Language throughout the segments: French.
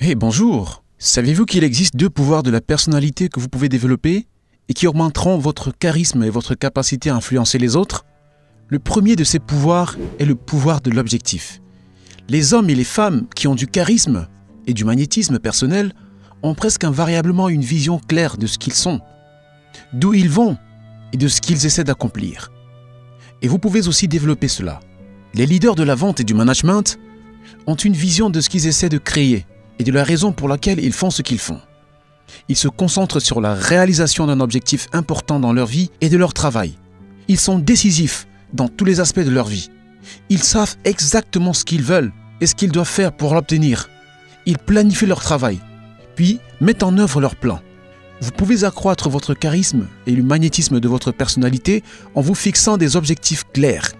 Hey, bonjour! Savez-vous qu'il existe deux pouvoirs de la personnalité que vous pouvez développer et qui augmenteront votre charisme et votre capacité à influencer les autres? Le premier de ces pouvoirs est le pouvoir de l'objectif. Les hommes et les femmes qui ont du charisme et du magnétisme personnel ont presque invariablement une vision claire de ce qu'ils sont, d'où ils vont et de ce qu'ils essaient d'accomplir. Et vous pouvez aussi développer cela. Les leaders de la vente et du management ont une vision de ce qu'ils essaient de créer et de la raison pour laquelle ils font ce qu'ils font. Ils se concentrent sur la réalisation d'un objectif important dans leur vie et de leur travail. Ils sont décisifs dans tous les aspects de leur vie. Ils savent exactement ce qu'ils veulent et ce qu'ils doivent faire pour l'obtenir. Ils planifient leur travail, puis mettent en œuvre leurs plans. Vous pouvez accroître votre charisme et le magnétisme de votre personnalité en vous fixant des objectifs clairs,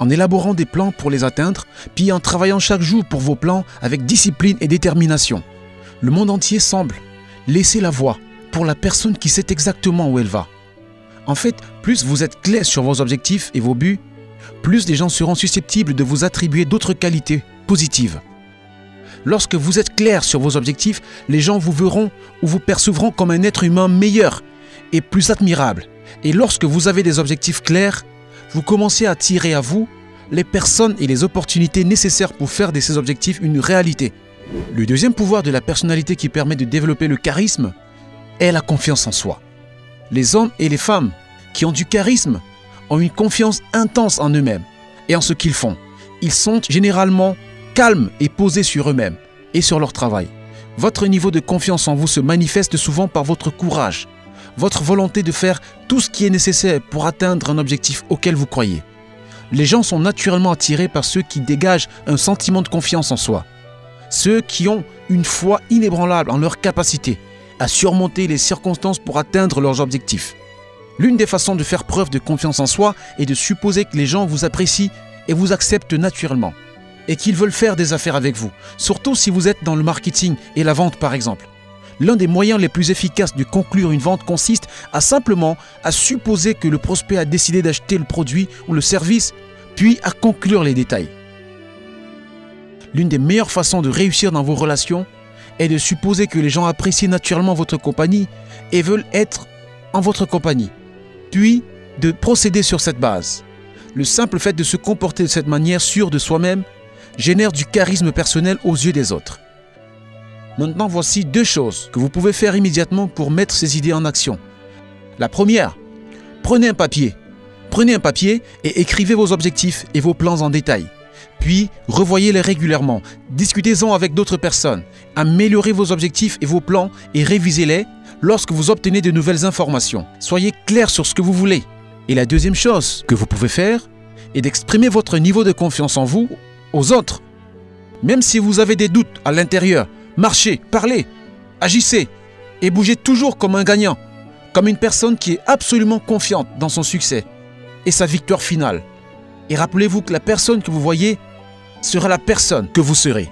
en élaborant des plans pour les atteindre, puis en travaillant chaque jour pour vos plans avec discipline et détermination. Le monde entier semble laisser la voie pour la personne qui sait exactement où elle va. En fait, plus vous êtes clair sur vos objectifs et vos buts, plus les gens seront susceptibles de vous attribuer d'autres qualités positives. Lorsque vous êtes clair sur vos objectifs, les gens vous verront ou vous percevront comme un être humain meilleur et plus admirable. Et lorsque vous avez des objectifs clairs, vous commencez à attirer à vous les personnes et les opportunités nécessaires pour faire de ces objectifs une réalité. Le deuxième pouvoir de la personnalité qui permet de développer le charisme est la confiance en soi. Les hommes et les femmes qui ont du charisme ont une confiance intense en eux-mêmes et en ce qu'ils font. Ils sont généralement calmes et posés sur eux-mêmes et sur leur travail. Votre niveau de confiance en vous se manifeste souvent par votre courage, votre volonté de faire tout ce qui est nécessaire pour atteindre un objectif auquel vous croyez. Les gens sont naturellement attirés par ceux qui dégagent un sentiment de confiance en soi. Ceux qui ont une foi inébranlable en leur capacité à surmonter les circonstances pour atteindre leurs objectifs. L'une des façons de faire preuve de confiance en soi est de supposer que les gens vous apprécient et vous acceptent naturellement, et qu'ils veulent faire des affaires avec vous, surtout si vous êtes dans le marketing et la vente par exemple. L'un des moyens les plus efficaces de conclure une vente consiste simplement à supposer que le prospect a décidé d'acheter le produit ou le service, puis à conclure les détails. L'une des meilleures façons de réussir dans vos relations est de supposer que les gens apprécient naturellement votre compagnie et veulent être en votre compagnie, puis de procéder sur cette base. Le simple fait de se comporter de cette manière sûre de soi-même génère du charisme personnel aux yeux des autres. Maintenant, voici deux choses que vous pouvez faire immédiatement pour mettre ces idées en action. La première, prenez un papier et écrivez vos objectifs et vos plans en détail. Puis, revoyez-les régulièrement, discutez-en avec d'autres personnes, améliorez vos objectifs et vos plans et révisez-les lorsque vous obtenez de nouvelles informations. Soyez clair sur ce que vous voulez. Et la deuxième chose que vous pouvez faire est d'exprimer votre niveau de confiance en vous aux autres. Même si vous avez des doutes à l'intérieur, marchez, parlez, agissez et bougez toujours comme un gagnant, comme une personne qui est absolument confiante dans son succès et sa victoire finale. Et rappelez-vous que la personne que vous voyez sera la personne que vous serez.